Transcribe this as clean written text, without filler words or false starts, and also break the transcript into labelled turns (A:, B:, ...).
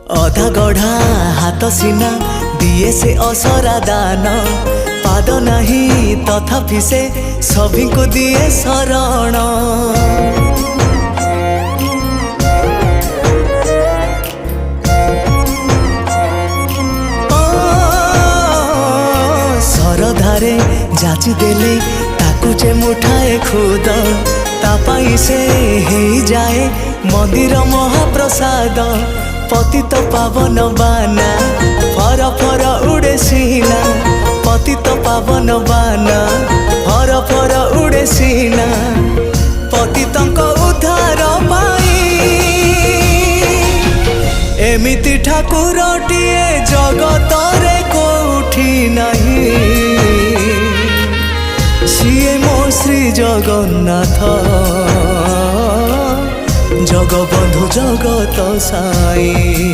A: अधा गढ़ा हाथ सीना दिए से असरा दान पाद नहीं तथापि से सभी को दिए शरण। सरधारे जाची देले ताकू जे मुठाए खुद तापाई से हे जाए मंदिर महाप्रसाद। पतित पावन बाना फर फर उड़े सीना पतित पावन बाना फर फर उड़े सीना पतितंक उद्धार पाई एमिति ठाकुरटिए जगतरे कोठी नहीं सिए मो श्री जगन्नाथ जगबंधु जगत साई।